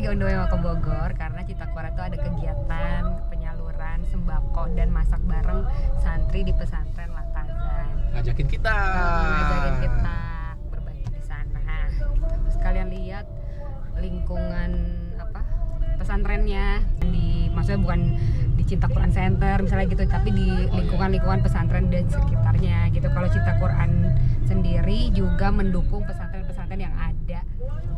lagi on the way mau ke Bogor karena Citakwara tuh ada kegiatan penyaluran sembako dan masak bareng santri di pesantren Latazan. Ngajakin kita. Ngajakin kita berbagi di sana. Sekalian lihat lingkungan pesantrennya, maksudnya bukan di Citaquran Center misalnya gitu, tapi di lingkungan-lingkungan pesantren dan sekitarnya gitu. Kalau Citaquran sendiri juga mendukung pesantren-pesantren yang ada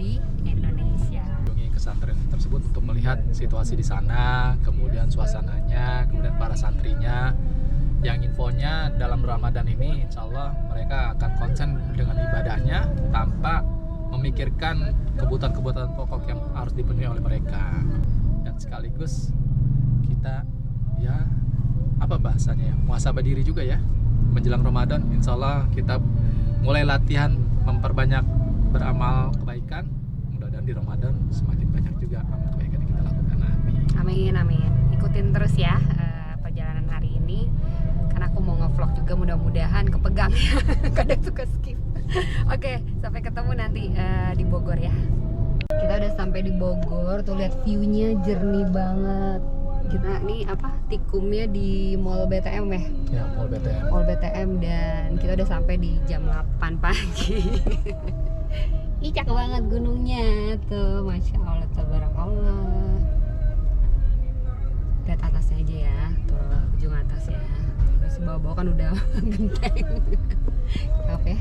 di Indonesia. Kunjungi pesantren tersebut untuk melihat situasi di sana, kemudian suasananya, kemudian para santrinya. Yang infonya dalam Ramadan ini insya Allah mereka akan konsen dengan ibadahnya tanpa memikirkan kebutuhan-kebutuhan pokok yang harus dipenuhi oleh mereka. Dan sekaligus kita muhasabah diri juga ya. Menjelang Ramadan insya Allah kita mulai latihan memperbanyak beramal kebaikan. Mudah-mudahan di Ramadan semakin banyak juga amal kebaikan yang kita lakukan. Amin. Amin. Ikutin terus ya perjalanan hari ini, karena aku mau ngevlog juga, mudah-mudahan kepegang. Kadang suka skip. Oke, sampai ketemu nanti di Bogor ya. Kita udah sampai di Bogor, tuh lihat view-nya jernih banget. Kita ini tikumnya di Mall BTM ya? Ya, Mall BTM. Mall BTM, dan kita udah sampai di jam 8 pagi. Ih, cakep banget gunungnya tuh, masya Allah, tabarakallah. Lihat atasnya aja ya, tuh ujung atas ya. Terus bawah-bawah kan udah genteng. Cakep ya.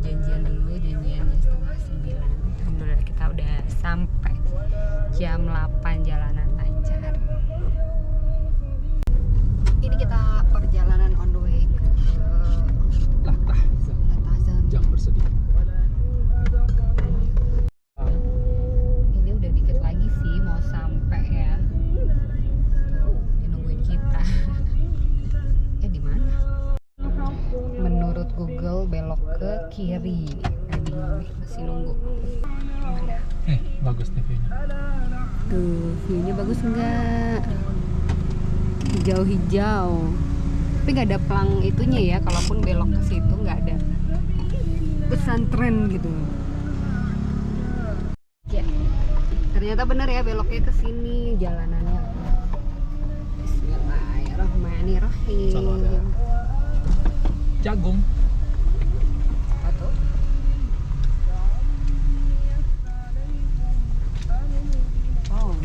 Janjiannya setengah 9. Alhamdulillah kita udah sampai jam 8, jalanan lancar. Ini kita perjalanan on the way ke Latazan. Jangan bersedih. Ini udah dikit lagi sih mau sampai ya. Tuh, dia nungguin kita. Di mana? Menurut Google belok ke kiri. Masih nunggu. Gimana? Bagus nih view-nya. Tuh, view-nya bagus enggak? Hijau-hijau. Tapi nggak ada pelang itunya ya, kalaupun belok ke situ nggak ada pesantren gitu. Ya. Ternyata bener ya beloknya ke sini jalanannya. Bismillahirrahmanirrahim. Salah ada jagung.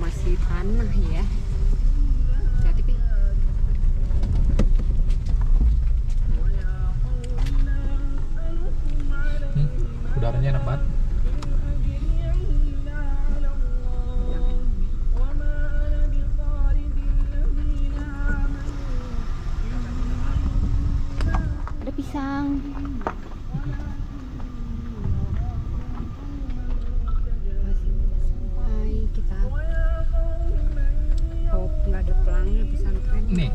Masih tanah ya. Hati-hati Pi. Udaranya enak banget. Ada pisang. Nggak ada pelangnya pesantren Nih.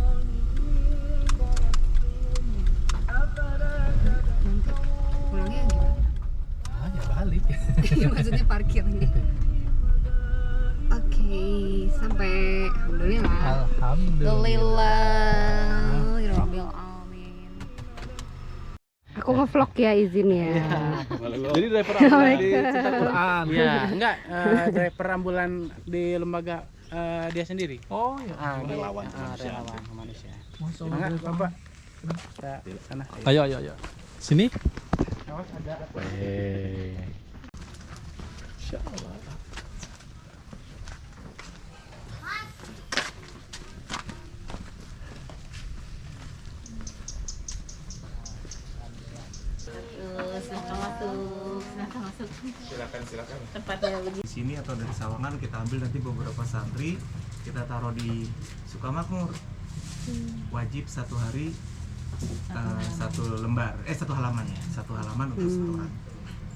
Nanti pulangnya gimana? Ya balik. Maksudnya parkirnya. Oke, sampai. Alhamdulillah. Alhamdulillah. Amin. Aku nge-vlog ya, izin ya. Jadi driver ambulan di Citaquran. Iya, enggak, driver ambulan di lembaga dia sendiri. Oh ya, relawan manusia. Enggak, Bapak. Kita sana. Ayo. Sini. Awas ada. Insyaallah. Silahkan masuk. Silakan. Tempatnya begini. Di sini atau dari Sawangan kita ambil nanti beberapa santri, kita taruh di Sukamakmur. Wajib satu hari satu lembar, satu halaman ya, satu halaman untuk satu orang.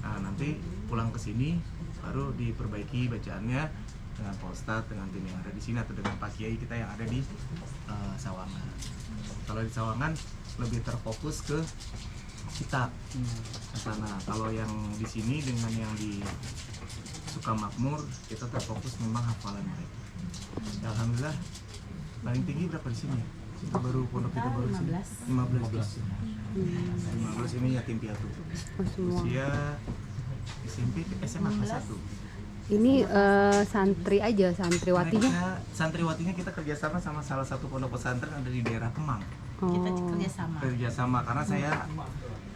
Nah, nanti pulang ke sini baru diperbaiki bacaannya dengan Pak Ustadz, dengan tim yang ada di sini atau dengan Pak Kiai kita yang ada di Sawangan. Kalau di Sawangan lebih terfokus ke kitab ke sana. Kalau yang di sini dengan yang di Sukamakmur kita terfokus memang hafalan mereka. Ya, alhamdulillah paling tinggi berapa di sini? Kita baru pondok kita baru 15 ini yatim piatu. Usia SMP SMA kelas 1. Ini santri aja, santriwatinya. Santriwatinya kita kerjasama sama salah satu pondok pesantren ada di daerah Kemang. Kita Oh. kerjasama Karena saya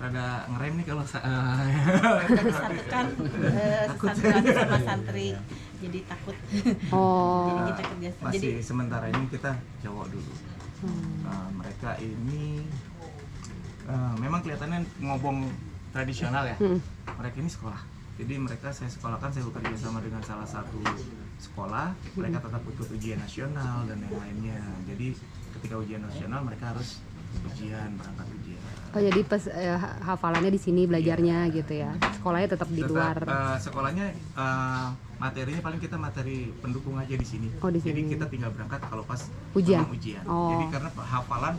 rada ngerem nih kalau disatukan santriwati sama santri, jadi takut. Oh. Jadi kita kerjasama. masih Jadi sementara ini kita cowok dulu. Mereka ini memang kelihatannya ngobong tradisional ya. Mereka ini sekolah. Jadi mereka saya sekolahkan, saya bekerja sama dengan salah satu sekolah. Mereka tetap ikut ujian nasional dan yang lainnya. Jadi ketika ujian nasional mereka harus berangkat ujian. Oh, jadi hafalannya di sini, belajarnya gitu ya. Sekolahnya tetap di luar. Sekolahnya materinya paling kita materi pendukung aja di sini. Oh, di Jadi sini. kita tinggal berangkat kalau pas Ujian. memang ujian. Oh. Jadi karena hafalan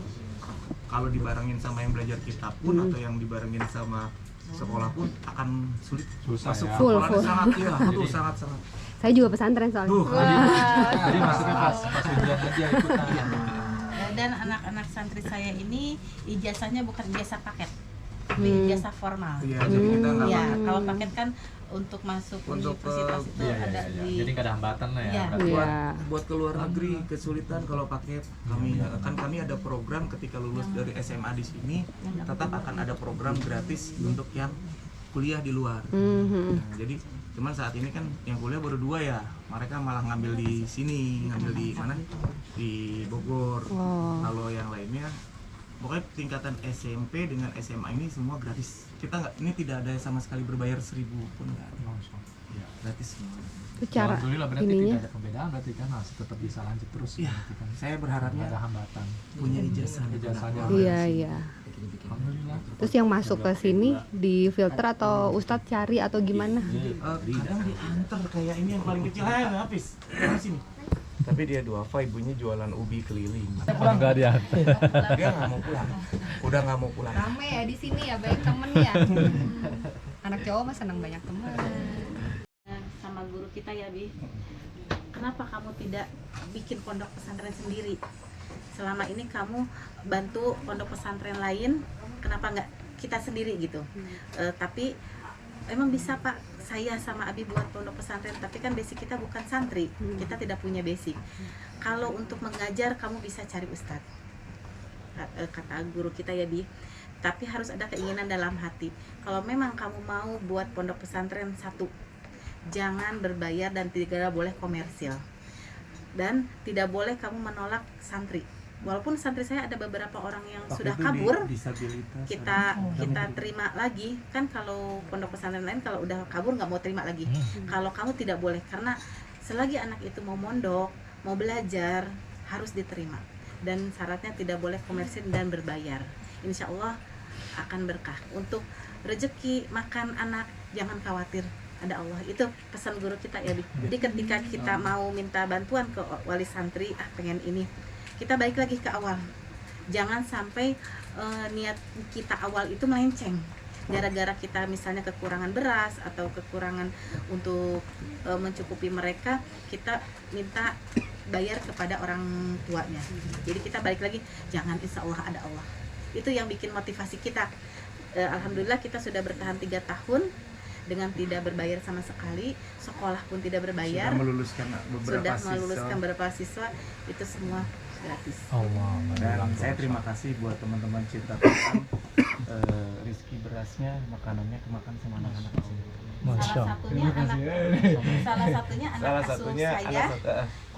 kalau dibarengin sama yang belajar kitab pun atau yang dibarengin sama sekolah pun akan sulit. Susah Masuk ya. Full, hafalan full. sangat ya, itu sangat. Saya juga pesantren soalnya. Jadi maksudnya pas ujian aja ikutan. dan anak-anak santri saya ini ijazahnya bukan ijazah paket, tapi ijazah formal. Iya, jadi kita nggak Ya, kalau paket kan untuk masuk Untuk, universitas itu ada di Jadi nggak ada hambatan lah ya. Iya. berarti. Iya. buat ke luar negeri kesulitan kalau paket. Kami ada program ketika lulus dari SMA di sini tetap akan ada program gratis untuk yang kuliah di luar. Nah, jadi cuman saat ini kan yang kuliah baru 2 ya, mereka malah ngambil di sini, ngambil di mana, di Bogor. Oh. Kalau yang lainnya pokoknya tingkatan SMP dengan SMA ini semua gratis. Kita nggak, ini tidak ada sama sekali berbayar 1.000 pun nggak ada. Gratis semua. Itu cara Alhamdulillah berarti ininya. tidak ada perbedaan, berarti kan masih tetap bisa lanjut terus. Iya, berarti kan. saya Nggak berharapnya ada hambatan. punya ijazah. Ijazahnya. Iya, iya. Alhamdulillah. Terus yang masuk ke sini di filter atau Ustadz cari atau gimana? Kadang diantar kayak ini yang paling kecil, habis di sini. Tapi dia duafa, ibunya jualan ubi keliling. Enggak dia. Dia nggak mau pulang, udah nggak mau pulang. Rame ya di sini ya, banyak temen ya. Anak cowok mah senang banyak temen. sama guru kita ya, Bi. Kenapa kamu tidak bikin pondok pesantren sendiri? Selama ini kamu bantu pondok pesantren lain, kenapa nggak kita sendiri gitu? Tapi emang bisa Pak, saya sama Abi buat pondok pesantren, tapi kan basic kita bukan santri, kita tidak punya basic. Kalau untuk mengajar kamu bisa cari ustadz, kata guru kita ya, Bi. Tapi harus ada keinginan dalam hati. Kalau memang kamu mau buat pondok pesantren satu, jangan berbayar dan tidak boleh komersil, dan tidak boleh kamu menolak santri. Walaupun santri saya ada beberapa orang yang sudah kabur, kita terima lagi. Kan kalau pondok pesantren lain kalau udah kabur nggak mau terima lagi. Kalau kamu tidak boleh, karena selagi anak itu mau mondok, mau belajar, harus diterima. Dan syaratnya tidak boleh komersil dan berbayar. Insya Allah akan berkah. Untuk rezeki makan anak jangan khawatir, ada Allah. Itu pesan guru kita ya, Bi. Jadi ketika kita mau minta bantuan ke wali santri, pengen ini, kita balik lagi ke awal. Jangan sampai niat kita awal itu melenceng. Gara-gara kita misalnya kekurangan beras atau kekurangan untuk mencukupi mereka, kita minta bayar kepada orang tuanya. Jadi kita balik lagi, jangan, insya Allah ada Allah. Itu yang bikin motivasi kita. Alhamdulillah kita sudah bertahan 3 tahun dengan tidak berbayar sama sekali, sekolah pun tidak berbayar, Sudah meluluskan beberapa siswa, itu semua gratis. Allah. Dan saya terima kasih buat teman-teman Cinta Tuhan. Rizki berasnya, makanannya kemakan sama anak-anak di sini. Masya Salah satunya anak asuh saya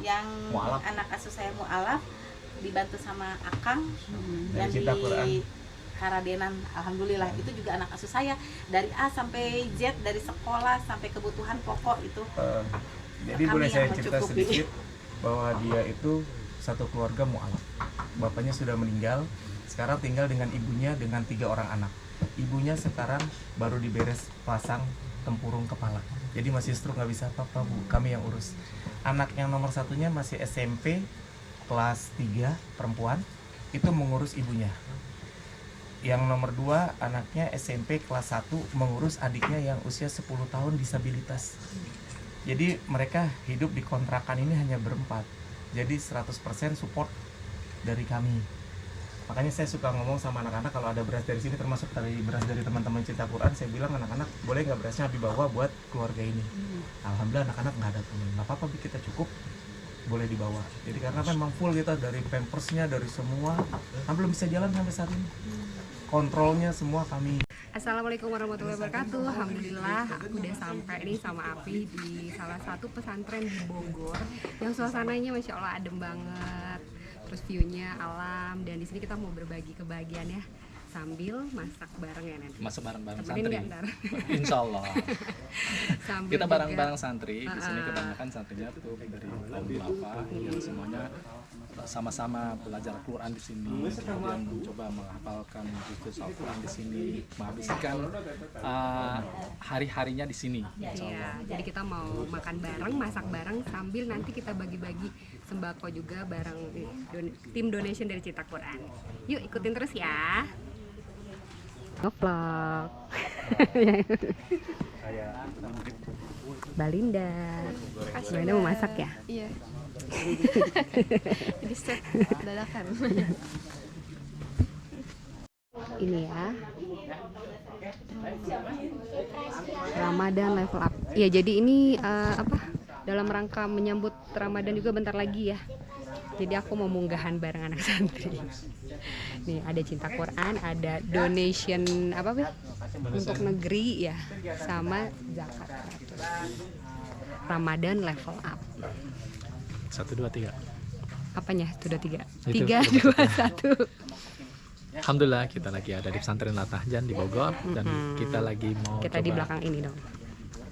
yang Mu'alaf. anak asuh saya mu'alaf, dibantu sama Akang yang Cinta Quran. di Haradenan. Alhamdulillah itu juga anak asuh saya dari A sampai Z, dari sekolah sampai kebutuhan pokok itu. Jadi Kami boleh yang saya cerita mencukupi. sedikit bahwa dia itu satu keluarga mu'alaf. Bapaknya sudah meninggal, sekarang tinggal dengan ibunya dengan 3 orang anak. Ibunya sekarang baru diberes pasang tempurung kepala, jadi masih stroke, nggak bisa apa-apa, Bu. Kami yang urus. Anak yang nomor satunya masih SMP kelas 3 perempuan, itu mengurus ibunya. Yang nomor 2 anaknya SMP kelas 1 mengurus adiknya yang usia 10 tahun disabilitas. Jadi mereka hidup di kontrakan ini hanya berempat. Jadi 100% support dari kami. Makanya saya suka ngomong sama anak-anak kalau ada beras dari sini, termasuk dari beras dari teman-teman Cinta Quran, saya bilang anak-anak boleh nggak berasnya Abi bawa buat keluarga ini. Alhamdulillah anak-anak nggak ada temen, nggak apa-apa Bi, kita cukup, boleh dibawa. Jadi karena memang full kita dari pampersnya, dari semua, kan belum bisa jalan sampai saat ini. Kontrolnya semua kami. Assalamualaikum warahmatullahi wabarakatuh. Alhamdulillah aku udah sampai nih sama Api di salah satu pesantren di Bogor yang suasananya Masya Allah adem banget, terus view-nya alam, dan di sini kita mau berbagi kebahagiaan ya sambil masak bareng ya nanti. Masak bareng-bareng Temenin santri. nggak ntar? Insya Allah. Sambil Kita juga- bareng-bareng santri. Di sini kebanyakan santrinya tuh dari kaum duafa, yang semuanya sama-sama belajar Quran di sini, kemudian mencoba menghafalkan juz Al-Quran di sini, menghabiskan hari-harinya di sini. Insya Allah. Iya, jadi kita mau makan bareng, masak bareng, sambil nanti kita bagi-bagi sembako juga bareng tim donation dari Cinta Quran. Yuk ikutin terus ya. Ngevlog. Balinda. Balinda mau masak ya? Iya. Jadi set dadakan. Ini ya. Ramadan level up. Ya, jadi ini dalam rangka menyambut Ramadan juga bentar lagi ya. Jadi aku mau munggahan bareng anak santri. Nih ada Cinta Quran, ada donation apa Bil? Untuk negeri ya, sama zakat 100. Ramadan level up. 1, 2, 3. Apanya? Sudah 3. Itu, 3, 2, 1. Alhamdulillah kita lagi ada di pesantren Latahjan di Bogor, dan kita lagi mau Kita di coba- belakang ini dong.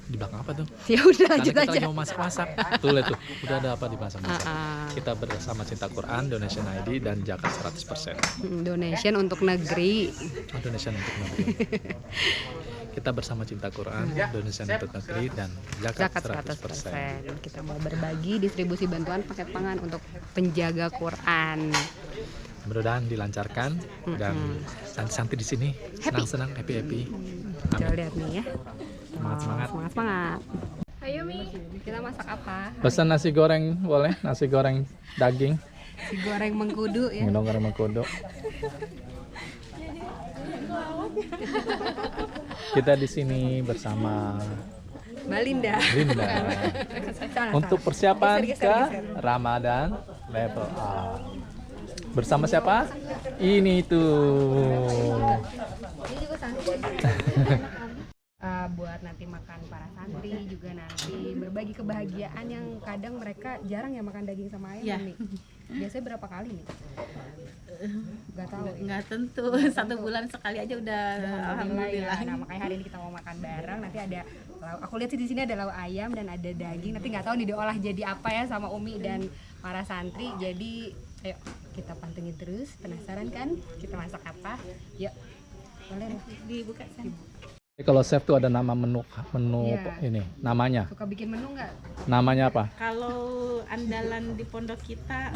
Di belakang apa tuh? Ya udah Karena lanjut kita aja. lagi mau masak-masak. Tuh lihat tuh, udah ada apa di masak-masak. Ah. Kita bersama Cinta Quran, Donation ID, dan zakat 100%. Donation untuk negeri. Donation untuk negeri. Kita bersama Cinta Quran, Donation untuk negeri, dan zakat Zakat 100%. 100%. Kita mau berbagi distribusi bantuan paket pangan untuk penjaga Quran. Mudah-mudahan dilancarkan, dan santri-santri di sini senang-senang, happy-happy. Coba lihat nih ya. Semangat-semangat. Semangat. Ayo Mi, kita masak apa? Pesan nasi goreng boleh? Nasi goreng daging, Si goreng mengkudu ya. minum goreng mengkudu. Kita di sini bersama Balinda. Linda Salah, untuk salah. persiapan Geser, ke geser. Ramadan level A. Bersama siapa? Ini tuh. Ini juga santri. Buat nanti makan para santri, juga nanti berbagi kebahagiaan yang kadang mereka jarang ya makan daging sama ayam. Iya. Nih. Biasanya berapa kali nih? Gak tahu. Nggak tentu. 1 bulan sekali aja udah alhamdulillah. Ya. Nah makanya hari ini kita mau makan bareng. Nanti ada aku lihat sih di sini ada lauk ayam dan ada daging. Nanti nggak tahu nih diolah jadi apa ya sama Umi dan para santri. Jadi ayo kita pantengin terus. Penasaran kan? Kita masak apa? Yuk. Boleh deh. Dibuka sana. Kalau chef tuh ada nama menu Iya. ini, namanya. Suka bikin menu nggak? Namanya apa? Kalau andalan di pondok kita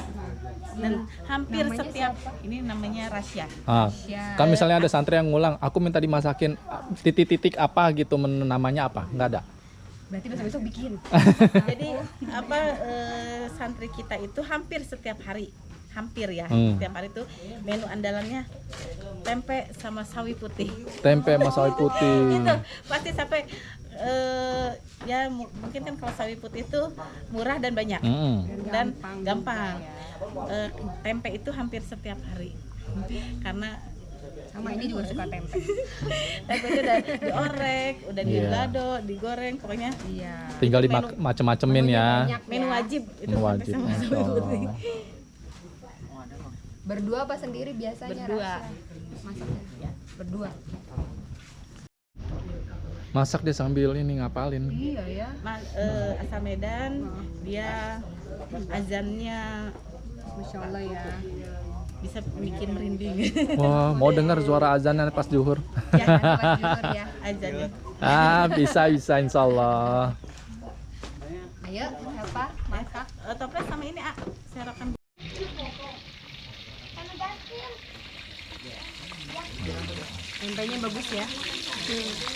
dan hampir Namanya setiap ini namanya Rasya. Ah, Ya. kan misalnya ada santri yang ngulang, aku minta dimasakin titik-titik apa gitu, namanya apa? Nggak ada. Berarti besok-besok bikin. Jadi santri kita itu hampir setiap hari, hampir ya, setiap hari itu menu andalannya tempe sama sawi putih. Tempe sama sawi putih. Gitu, pasti sampai ya mungkin kan kalau sawi putih itu murah dan banyak dan gampang. Tempe itu hampir setiap hari karena Sama ini juga suka tempe. tempe itu udah diorek, udah Iya. digado, digoreng, pokoknya Iya. Tinggal dimacem-macemin ya. Banyak menu ya. wajib itu Menu tempe wajib. sama sawi putih. Berdua apa sendiri biasanya? Berdua. Rasya? Masaknya? Berdua. Masak dia sambil ini ngapalin. Iya ya. Asal Medan dia azannya Masya Allah ya. bisa bikin merinding. Wah, mau dengar suara azannya pas zuhur. Ya, Lewat jujur ya. azannya. Bisa insya Allah. Ayo, siapa? Masak. Toples sama ini, serokan. Tempenya bagus ya.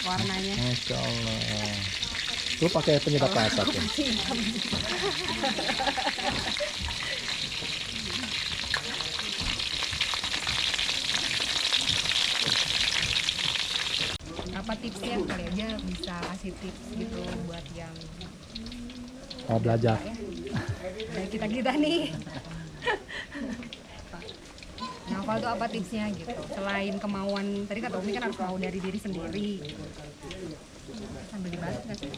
Warnanya. Masya Allah. Lu pakai penyedap rasa tuh. apa tipsnya kali aja bisa kasih tips gitu buat yang Mau belajar. ya, kita nih. Ngafal tuh apa tipsnya gitu? Selain kemauan, tadi kata Umi kan harus mau dari diri sendiri. Sambil dibahas nggak sih?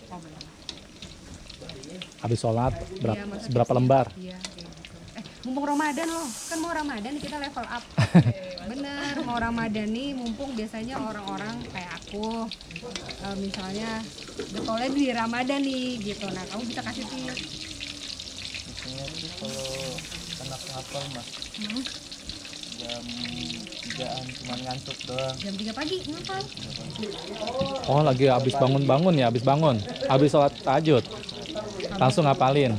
Oh, belum. Habis sholat Iya, maksudnya berapa sih. lembar? Iya, kayak gitu. Mumpung Ramadan loh, kan mau Ramadan kita level up. Bener, mau Ramadan nih mumpung biasanya orang-orang kayak aku misalnya getolnya di Ramadan nih gitu. Nah, kamu bisa kasih tips. Biasanya tuh kalau anak ngapal mah Hmm, jam 3-an cuman ngantuk doang. jam 3 pagi ngapal. Oh, lagi habis bangun-bangun ya, habis bangun. Habis sholat tahajud. Langsung ngapalin.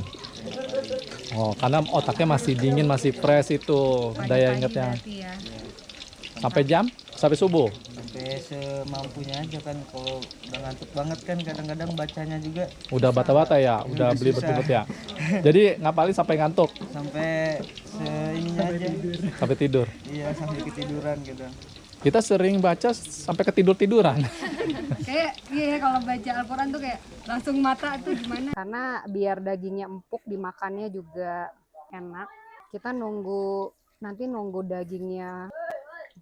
Oh, karena otaknya masih dingin, masih fresh itu daya Pagi-pagi ingatnya. berarti ya. Sampai jam? Sampai subuh? Sampai semampunya aja kan, kalau udah ngantuk banget kan kadang-kadang bacanya juga Udah bata-bata ya? Udah beli susah. betul ya? Jadi ngapalin sampai ngantuk? sampai seininya aja. Sampai tidur? Iya, sampai ketiduran gitu. Kita sering baca sampai ketidur-tiduran. Kayak iya kalau baca Al-Quran tuh kayak langsung mata tuh gimana? Karena biar dagingnya empuk dimakannya juga enak. Kita nunggu dagingnya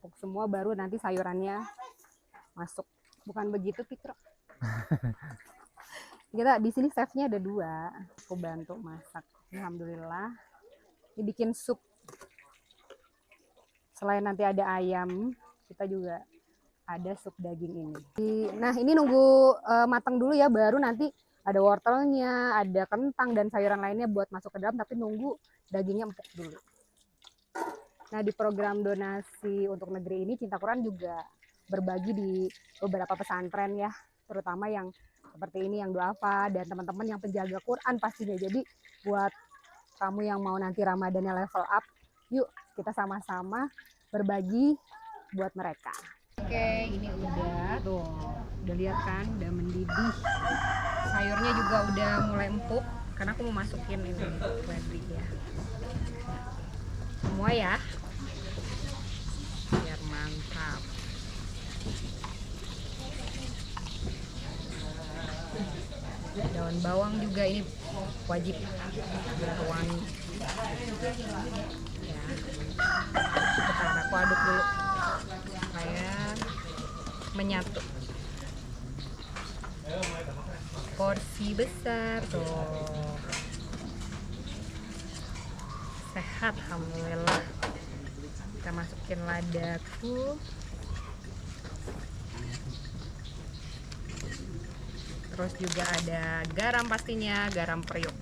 empuk semua baru nanti sayurannya masuk. Bukan begitu Pikro? Kita di sini chefnya ada 2. Aku bantu masak. Alhamdulillah. Ini bikin sup. Selain nanti ada ayam, kita juga ada sup daging ini. Nah ini nunggu matang dulu ya, baru nanti ada wortelnya, ada kentang dan sayuran lainnya buat masuk ke dalam, tapi nunggu dagingnya empuk dulu. Nah di program donasi untuk negeri ini Cinta Quran juga berbagi di beberapa pesantren ya, terutama yang seperti ini yang duafa dan teman-teman yang penjaga Quran pastinya. Jadi buat kamu yang mau nanti Ramadannya level up, yuk kita sama-sama berbagi buat mereka. Oke, ini udah tuh, udah lihat kan, udah mendidih. Sayurnya juga udah mulai empuk, karena aku mau masukin ini seledri ya. Semua ya, biar mantap. Daun bawang juga ini wajib biar wangi. Ya. Bentar, aku aduk dulu supaya menyatu. Porsi besar tuh, sehat alhamdulillah. Kita masukin ladaku, terus juga ada garam pastinya, garam periuk.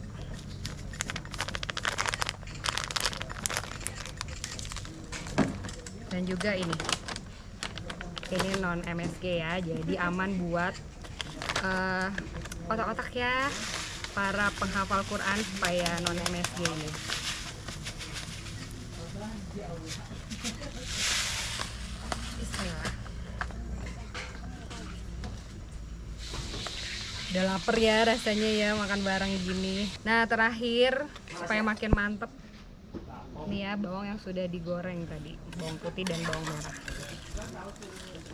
Dan juga ini non MSG ya, jadi aman buat otak-otak ya para penghafal Quran supaya non MSG ini. Bismillah. Udah lapar ya rasanya ya makan bareng gini. Nah terakhir supaya makin mantep nih ya, bawang yang sudah digoreng tadi, bawang putih dan bawang merah.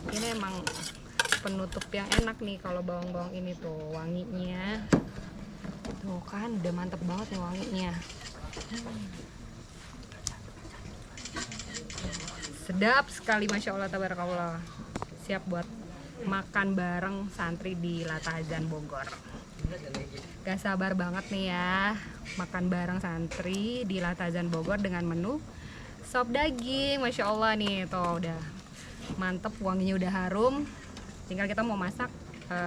Ini emang penutup yang enak nih kalau bawang-bawang ini tuh, wanginya tuh kan udah mantep banget nih wanginya. Sedap sekali, masya Allah tabarakallah. Siap buat makan bareng santri di Latazan Bogor. Gak sabar banget nih ya makan bareng santri di Latazan Bogor dengan menu sop daging. Masya Allah nih tuh udah mantep, wanginya udah harum. Tinggal kita mau masak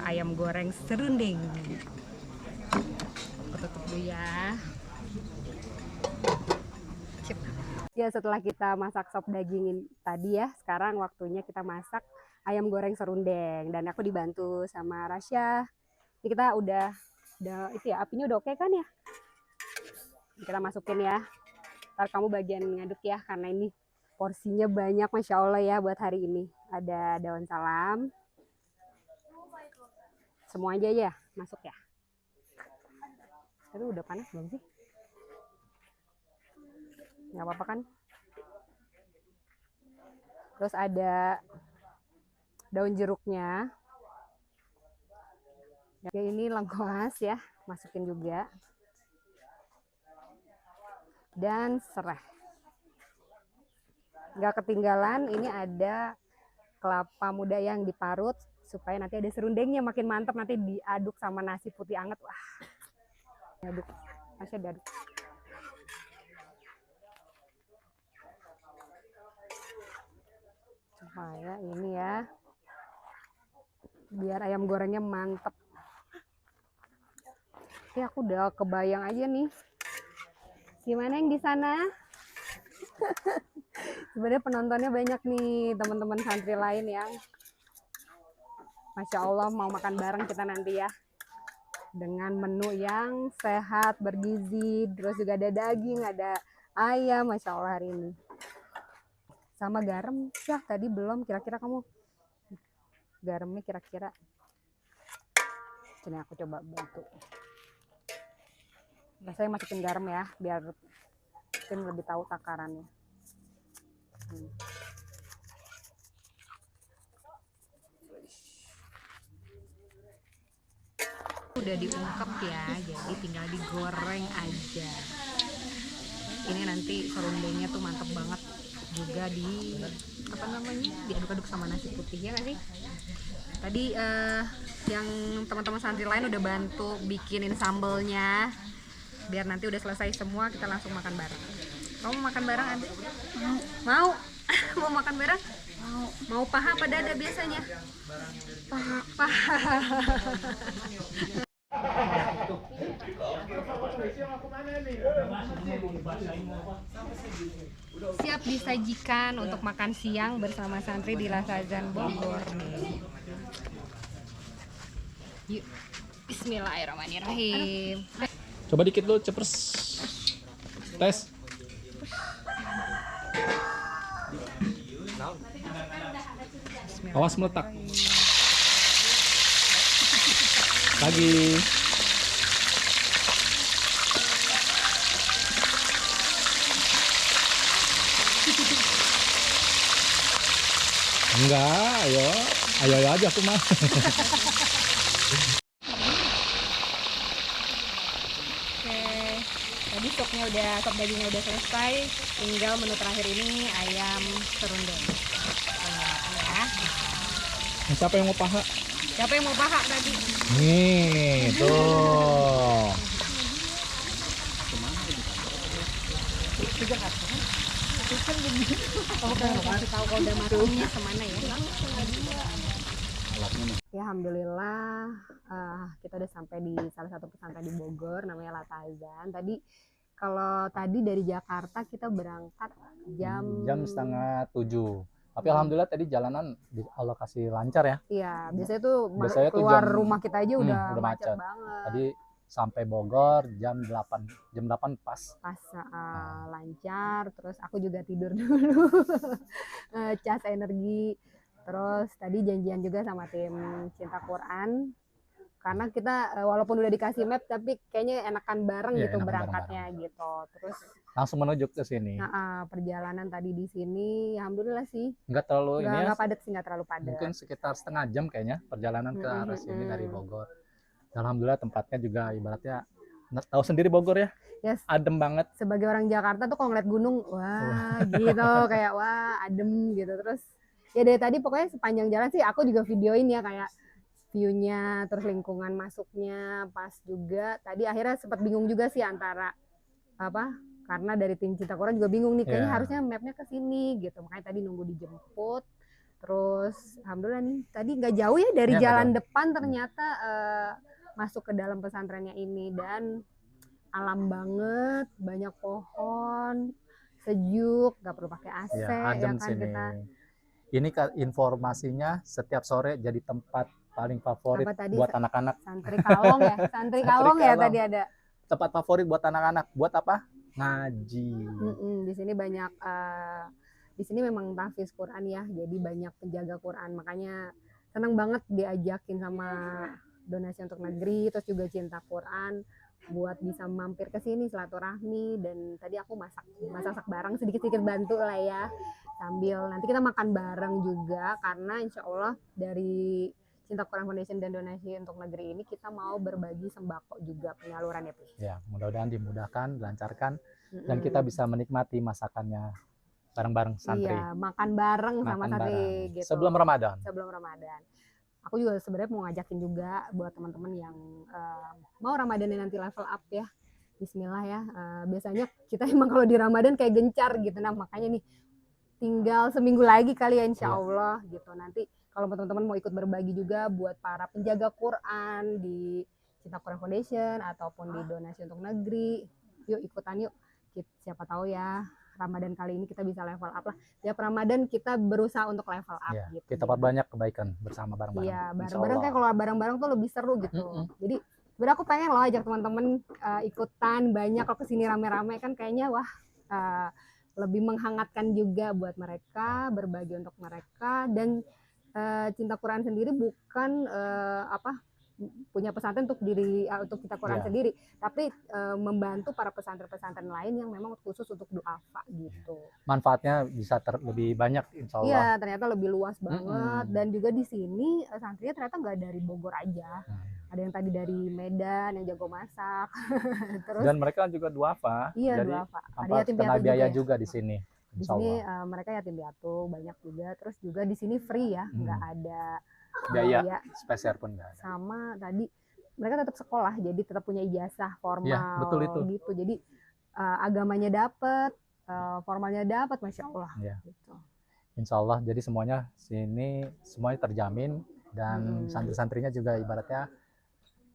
ayam goreng serunding. Aku tutup dulu ya. Sip. Ya setelah kita masak sop daging tadi ya, sekarang waktunya kita masak ayam goreng serundeng. Dan aku dibantu sama Rasya. Ini kita udah itu ya, apinya udah oke kan ya? Kita masukin ya. Ntar kamu bagian ngaduk ya, karena ini porsinya banyak masya Allah ya buat hari ini. Ada daun salam. Semua aja ya masuk ya. Itu udah panas belum sih? Nggak apa-apa kan? Terus ada daun jeruknya. Ya, ini lengkuas ya, masukin juga. Dan serai. Nggak ketinggalan, ini ada kelapa muda yang diparut supaya nanti ada serundengnya makin mantap, nanti diaduk sama nasi putih anget. Wah, diaduk, masih diaduk. Supaya ini ya, biar ayam gorengnya mantap. Ya, aku udah kebayang aja nih. Gimana yang di sana? Sebenarnya penontonnya banyak nih, teman-teman santri lain yang Masya Allah mau makan bareng kita nanti ya. Dengan menu yang sehat, bergizi, terus juga ada daging, ada ayam, Masya Allah hari ini. Sama garam, ya tadi belum, kira-kira kamu garamnya kira-kira. Sini aku coba bantu. Saya masukin garam ya, biar mungkin lebih tahu takarannya. Udah diungkep ya, jadi tinggal digoreng aja. Ini nanti serundengnya tuh mantep banget, juga di apa namanya, diaduk-aduk sama nasi putih ya nggak sih? Tadi yang teman-teman santri lain udah bantu bikinin sambelnya, biar nanti udah selesai semua kita langsung makan bareng. Kamu makan bareng ada? Mau? Mau makan bareng? Mau paha apa dada biasanya? Paha. Siap disajikan untuk makan siang bersama santri di Lasazan Bogor nih. Yuk, bismillahirrahmanirrahim. Coba dikit dulu, cepers. Tes. Awas meletak. Lagi. Enggak, ayo aja aku mah. Tadi sop dagingnya udah selesai, tinggal menu terakhir ini ayam serundeng. Ya. Siapa yang mau paha? Siapa yang mau paha tadi? Nih, tuh. Kasih tahu kalau udah matangnya kemana ya? Ya, alhamdulillah kita udah sampai di salah satu pesantren di Bogor namanya Latazan. Kalau tadi dari Jakarta kita berangkat jam 6:30. Tapi alhamdulillah tadi jalanan Allah kasih lancar ya. Iya, biasanya tuh Biasanya tuh keluar jam- rumah kita aja udah udah macet macet. banget. Tadi sampai Bogor jam 8 pas. Pas lancar, terus aku juga tidur dulu, cas energi. Terus tadi janjian juga sama tim Cinta Quran, karena kita walaupun udah dikasih map tapi kayaknya enakan bareng Iya, gitu enakan berangkatnya gitu. Terus Langsung menuju ke sini. perjalanan tadi di sini alhamdulillah sih Enggak terlalu ini ya. nggak padat sih, nggak terlalu padat. Mungkin sekitar setengah jam kayaknya perjalanan ke arah sini dari Bogor. Dan alhamdulillah tempatnya juga ibaratnya tahu sendiri Bogor ya. Yes. Adem banget. Sebagai orang Jakarta tuh kalau ngeliat gunung, wah gitu, kayak wah adem gitu. Terus ya dari tadi pokoknya sepanjang jalan sih aku juga videoin ya kayak view-nya, terus lingkungan masuknya pas juga. Tadi akhirnya sempat bingung juga sih antara karena dari tim Cinta Quran juga bingung nih, kayaknya harusnya mapnya ke sini gitu. Makanya tadi nunggu dijemput. Terus alhamdulillah nih tadi nggak jauh ya dari jalan depan ternyata masuk ke dalam pesantrennya ini, dan alam banget, banyak pohon, sejuk, nggak perlu pakai AC Adem kan sini. kita. Ini informasinya setiap sore jadi tempat paling favorit buat anak-anak. Santri kalong ya, santri kalong ya tadi ada. Tempat favorit buat anak-anak. Buat apa? Ngaji. Di sini banyak, di sini memang tahfiz Quran ya, jadi banyak penjaga Quran. Makanya senang banget diajakin sama Donasi Untuk Negeri, terus juga Cinta Quran buat bisa mampir ke sini silaturahmi. Dan tadi aku masak bareng, sedikit-sedikit bantu lah ya, sambil nanti kita makan bareng juga, karena insya Allah dari Cinta Quran Foundation dan Donasi untuk Negeri ini kita mau berbagi sembako juga penyaluran ya Pi. Ya, mudah-mudahan dimudahkan, dilancarkan, dan kita bisa menikmati masakannya bareng-bareng santri. Iya, makan bareng sama Makan santri bareng. gitu. Sebelum Ramadan. Sebelum Ramadan. Aku juga sebenarnya mau ngajakin juga buat teman-teman yang mau Ramadan nanti level up ya. Bismillah ya. Biasanya kita emang kalau di Ramadan kayak gencar gitu. Nah, makanya nih tinggal seminggu lagi kali ya insya Allah gitu. Nanti kalau teman-teman mau ikut berbagi juga buat para penjaga Quran di Cinta Quran Foundation ataupun di Donasi untuk Negeri, yuk ikutan yuk. Siapa tahu ya Ramadan kali ini kita bisa level up lah. Tiap Ramadan kita berusaha untuk level up Ya, gitu. kita perbanyak kebaikan bersama bareng-bareng. Iya, Insya bareng-bareng Allah. kayak kalau bareng-bareng tuh lebih seru gitu. Jadi sebenarnya aku pengen loh ajak teman-teman ikutan banyak, kalau kesini rame-rame kan kayaknya wah lebih menghangatkan juga buat mereka, berbagi untuk mereka. Dan Cinta Quran sendiri bukan punya pesantren untuk untuk Cinta Quran sendiri, tapi membantu para pesantren-pesantren lain yang memang khusus untuk duafa gitu. Manfaatnya bisa lebih banyak insya Allah. Iya, ternyata lebih luas banget. Dan juga di sini santrinya ternyata nggak dari Bogor aja. Ada yang tadi dari Medan yang jago masak. Terus Dan mereka juga duafa. iya, jadi duafa. Ada apa, yatim kena piatu biaya ya. juga di sini. Di Insya sini Allah. mereka yatim piatu banyak juga. Terus juga di sini free ya, nggak ada Biaya spesial pun nggak ada. Sama tadi mereka tetap sekolah, jadi tetap punya ijazah formal. Iya, betul itu. Gitu. Jadi agamanya dapat, formalnya dapat, masya Allah. Iya. Gitu. Insya Allah. Jadi semuanya sini semuanya terjamin, dan santri-santrinya juga ibaratnya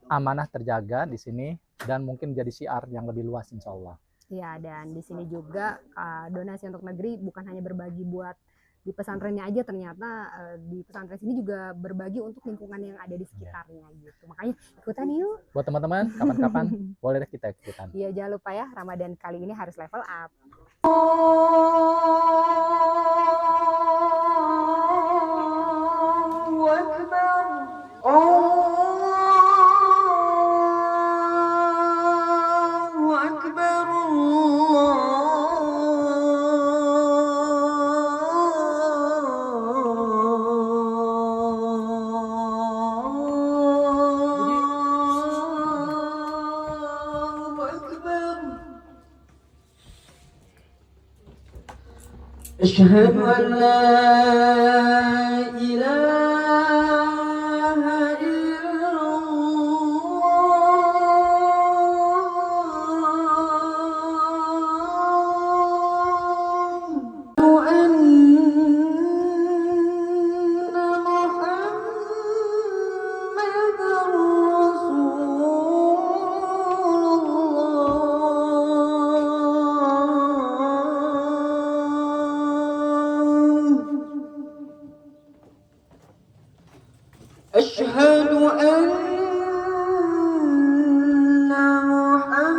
amanah terjaga di sini, dan mungkin jadi syiar yang lebih luas insya Allah. Iya, dan di sini juga Donasi untuk Negeri bukan hanya berbagi buat di pesantrennya aja, ternyata di pesantren sini juga berbagi untuk lingkungan yang ada di sekitarnya gitu. Makanya ikutan yuk. Buat teman-teman, kapan-kapan boleh deh kita ikutan. Iya, jangan lupa ya, Ramadan kali ini harus level up. أشهد أن لا إله إلا الله وأن محمدا أشهد أن محمدا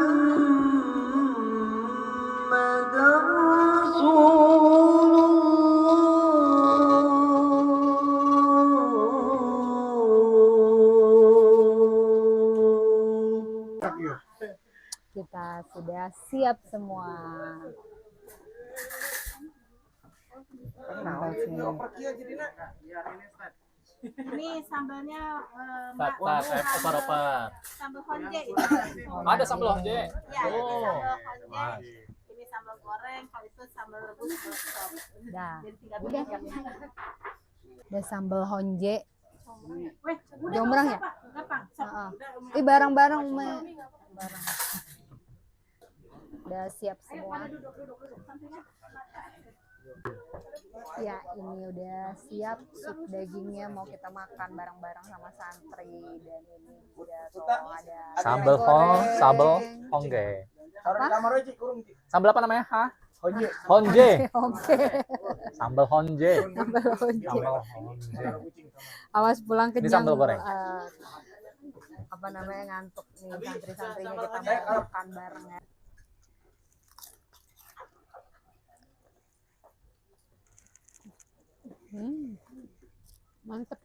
رسول الله. Kita sudah siap semua. Ini sambalnya Opar-opar. sambal honje itu. Ada sambal honje. Ya, ini Oh. sambal honje. Ini sambal goreng, kalau itu sambal rebus sop. Dah. Jadi tinggal Udah. pilih. Ada sambal honje. Weh, udah Jombrang nggak ya? usah, Pak. Gampang. Sok. Heeh. Ih, barang-barang barang. Udah siap semua. Ya, ini udah siap sup dagingnya, mau kita makan bareng-bareng sama santri. Dan ini udah tuh ada Sambal honge. Sambal apa namanya? Honje. Oke. Sambal honje. Sambal honje. Sambal honje. Awas pulang Ini kenyang. sambal goreng. Apa namanya, ngantuk nih santri-santrinya, kita mau makan bareng ya. Mantep.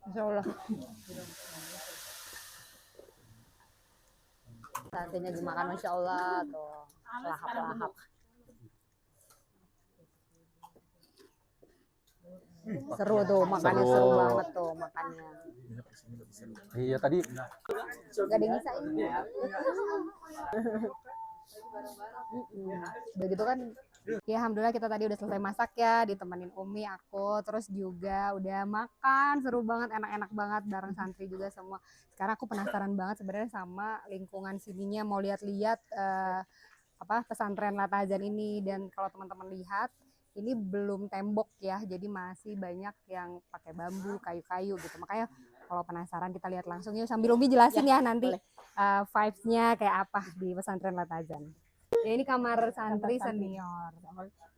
Insya Allah. Satenya dimakan, Masya Allah tuh. Lahap-lahap. Seru tuh makannya, seru banget tuh makannya. Iya tadi Gak ada yang ngisain. Begitu kan. Ya alhamdulillah kita tadi udah selesai masak ya, ditemenin Umi, aku, terus juga udah makan, seru banget, enak-enak banget bareng santri juga semua. Sekarang aku penasaran banget sebenarnya sama lingkungan sininya, mau lihat-lihat pesantren Latazan ini. Dan kalau teman-teman lihat, ini belum tembok ya, jadi masih banyak yang pakai bambu, kayu-kayu gitu. Makanya kalau penasaran kita lihat langsung yuk, sambil Umi jelasin ya nanti vibes-nya kayak apa di pesantren Latazan. Ya, ini kamar santri senior.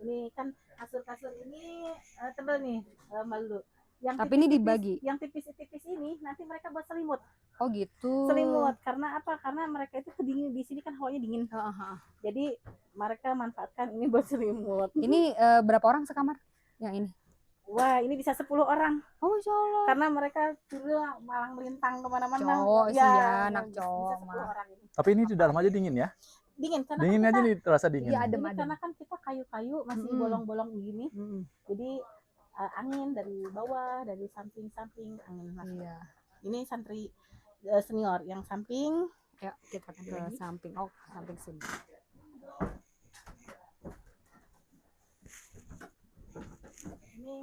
Ini kan kasur-kasur ini tebal nih, malu. Tapi ini dibagi. Yang tipis-tipis ini nanti mereka buat selimut. Oh gitu. Selimut karena apa? Karena mereka itu kedingin di sini kan hawanya dingin. Jadi mereka manfaatkan ini buat selimut. Ini berapa orang sekamar? Yang ini? Wah, ini bisa 10 orang. Oh, Masya Allah. Karena mereka dulu malang melintang kemana-mana. Cowok sih ya, anak bisa cowok 10 mah. orang ini. tapi ini di dalam aja dingin ya. Dingin karena Dingin kan aja kita, nih terasa dingin. Iya, adem. karena kan kita kayu-kayu masih Mm-mm. bolong-bolong begini. Mm-mm. Jadi angin dari bawah, dari samping-samping angin masuk. Iya. Ini santri senior yang samping. Yuk kita ke samping. Oh, samping sini. Ini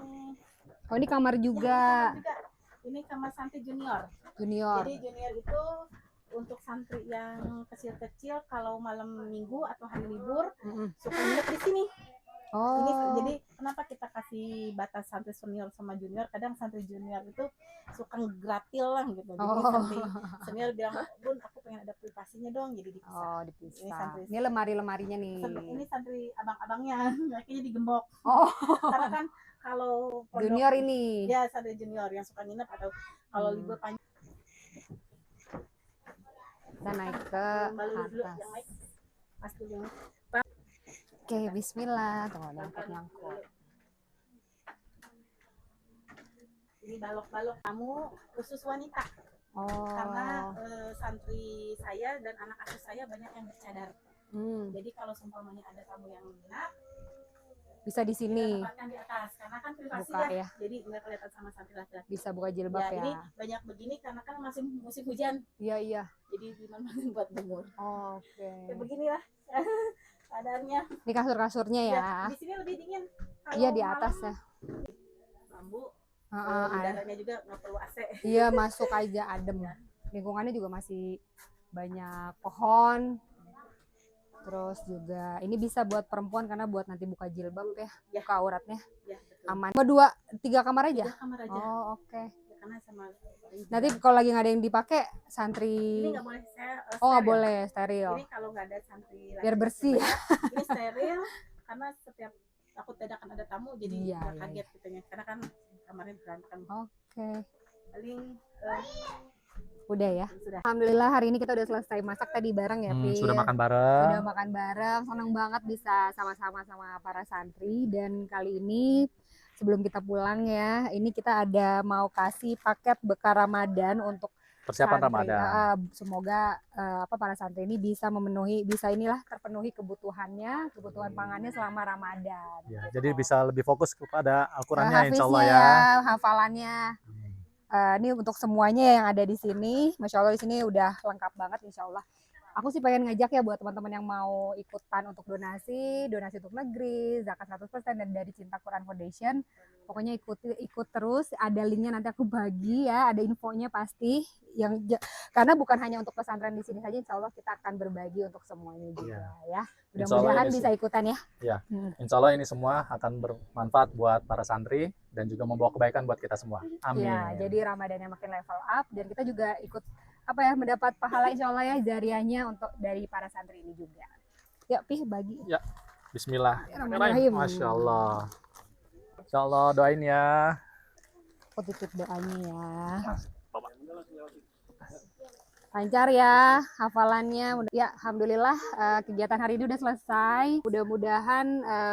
Oh, ini kamar juga. Ini kamar santri junior. Junior. Jadi junior itu untuk santri yang kecil-kecil kalau malam minggu atau hari libur Mm-mm. suka nginep di sini. Oh. Ini jadi kenapa kita kasih batas santri senior sama junior? Kadang santri junior itu suka gratil lah gitu. Jadi Oh. santri senior bilang, "Bun, aku pengen ada privasinya dong." Jadi dipisah. Oh, Ini dipisah. santri- Ini lemari-lemarinya nih. Ini santri abang-abangnya, akhirnya digembok. Oh, Karena kan kalau pondok- junior ini. ya santri junior yang suka nginep atau kalau libur panjang Kita naik ke baru dulu atas. yang naik pas dulu. Oke, bismillah. Tuh, nyangkut-nyangkut. Ini balok-balok kamu khusus wanita Oh. karena santri saya dan anak asuh saya banyak yang bercadar. Jadi kalau seumpamanya ada tamu yang minat Bisa di sini. tempatkan di atas karena kan privasi Buka ya. Jadi nggak kelihatan sama santri laki-laki. Bisa buka jilbab Ya, ya. ini banyak begini karena kan masih musim hujan. Iya, iya. Jadi dimanfaatin buat jemur. Oke. Ya beginilah keadaannya. Ini kasur-kasurnya ya. Di sini lebih dingin. Kalau Iya, di malam, atasnya. bambu, Heeh, udaranya juga nggak perlu AC. iya, masuk aja adem. Lingkungannya juga masih banyak pohon. Terus juga ini bisa buat perempuan karena buat nanti buka jilbab ya, Ya. buka auratnya Ya, betul. aman. Cuma 2-3 kamar aja. 3 kamar aja. Oh, oke. Ya, karena sama Nanti kalau lagi nggak ada yang dipakai, ini santri. nggak boleh saya Oh, nggak steril. boleh steril. Ini kalau nggak ada santri Biar bersih. ini steril karena setiap takut dadakan ada tamu jadi Iya, nggak iya, kaget gitu ya. Karena kan kamarnya berantakan. Oke. Paling Udah ya. sudah. Alhamdulillah hari ini kita udah selesai masak tadi bareng ya, Pin. Sudah makan bareng. Sudah makan bareng, seneng banget bisa sama-sama sama para santri. Dan kali ini sebelum kita pulang ya, ini kita ada mau kasih paket bekal Ramadan untuk Persiapan santri. Ramadan. Semoga para santri ini bisa terpenuhi kebutuhan pangannya selama Ramadan. Ya, gitu. jadi bisa lebih fokus kepada Al-Qur'annya insya Allah Hafiznya ya. hafalannya. Ini untuk semuanya yang ada di sini, Masya Allah di sini udah lengkap banget Insya Allah. Aku sih pengen ngajak ya buat teman-teman yang mau ikutan untuk donasi untuk negeri, zakat 100% dan dari Cinta Quran Foundation. Pokoknya ikut terus, ada linknya nanti aku bagi ya, ada infonya pasti. Karena bukan hanya untuk pesantren di sini saja, Insya Allah kita akan berbagi untuk semuanya juga ya. Insya Allah Mudah-mudahan ini bisa ikutan ya. Insya Allah ini semua akan bermanfaat buat para santri dan juga membawa kebaikan buat kita semua. Amin. Ya, jadi Ramadannya makin level up dan kita juga ikut mendapat pahala Insya Allah ya jariahnya untuk dari para santri ini juga. Yuk, Pih bagi. Ya, Bismillah. Bismillahirrahmanirrahim. Masya Allah. Insya Allah doain ya. Aku titip doanya ya. Lancar ya hafalannya. Ya, alhamdulillah kegiatan hari ini udah selesai. Mudah-mudahan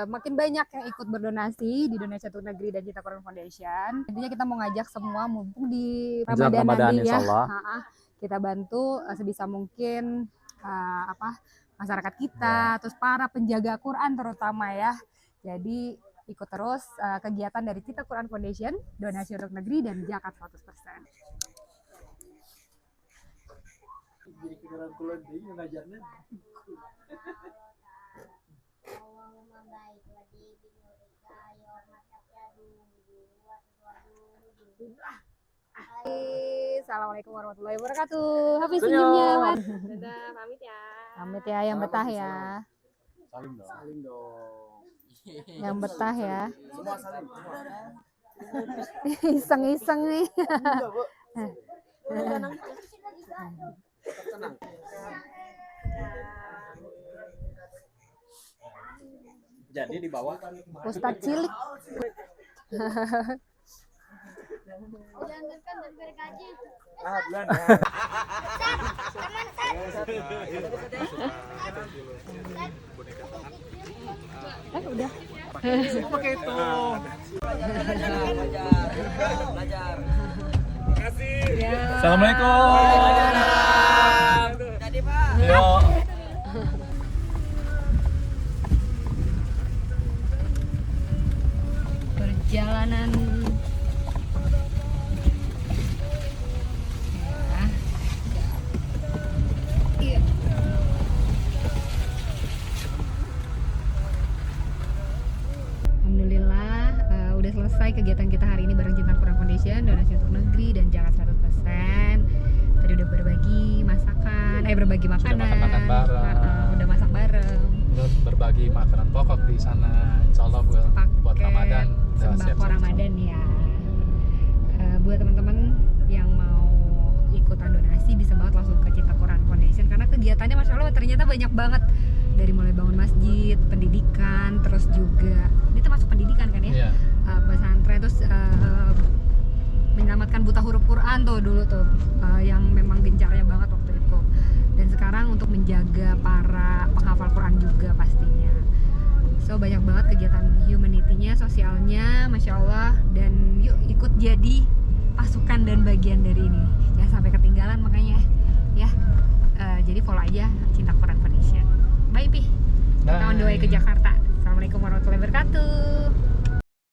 makin banyak yang ikut berdonasi di Donasi Untuk Negeri dan Cinta Quran Foundation. Intinya kita mau ngajak semua mumpung di Menjelang Ramadan Ramadan, nanti ya. insya Allah. Kita bantu sebisa mungkin masyarakat kita, terus para penjaga Quran terutama ya. Jadi ikut terus kegiatan dari Cinta Quran Foundation, donasi untuk negeri dan zakat 100%. Assalamualaikum warahmatullahi wabarakatuh. Hafiz senyumnya, Mas. Dadah, pamit ya. Pamit ya, yang betah ya. Salim dong. Yang betah ya. Semua salim. Iseng-iseng nih. Tenang. Jadi di bawah Ustadz cilik. bulan ya. Udah. Pakai itu. Assalamualaikum. Yo. Perjalanan Iya. Alhamdulillah udah selesai kegiatan kita hari ini bareng Cinta Quran Foundation, donasi untuk negeri dan zakat 100%. Tadi udah berbagi masakan, berbagi makanan. makan-makan bareng. Udah masak bareng. Terus berbagi makanan pokok di sana. Insyaallah buat Pakai Ramadan udah sembako siap-siap. Ramadan ya. Buat teman-teman yang mau ikutan donasi bisa banget langsung ke Cinta Quran Foundation karena kegiatannya Masya Allah ternyata banyak banget, dari mulai bangun masjid, pendidikan, terus juga ini termasuk pendidikan kan ya. Iya. Pesantren, terus menyelamatkan buta huruf Quran tuh dulu tuh yang memang gencarnya banget waktu itu, dan sekarang untuk menjaga para penghafal Quran juga pastinya. So banyak banget kegiatan humanity-nya, sosialnya, Masya Allah. Dan yuk ikut jadi pasukan dan bagian dari ini. Jangan sampai ketinggalan makanya ya. Jadi follow aja Cinta Quran Foundation. Bye Pi. Kita on the way ke Jakarta. Assalamualaikum warahmatullahi wabarakatuh.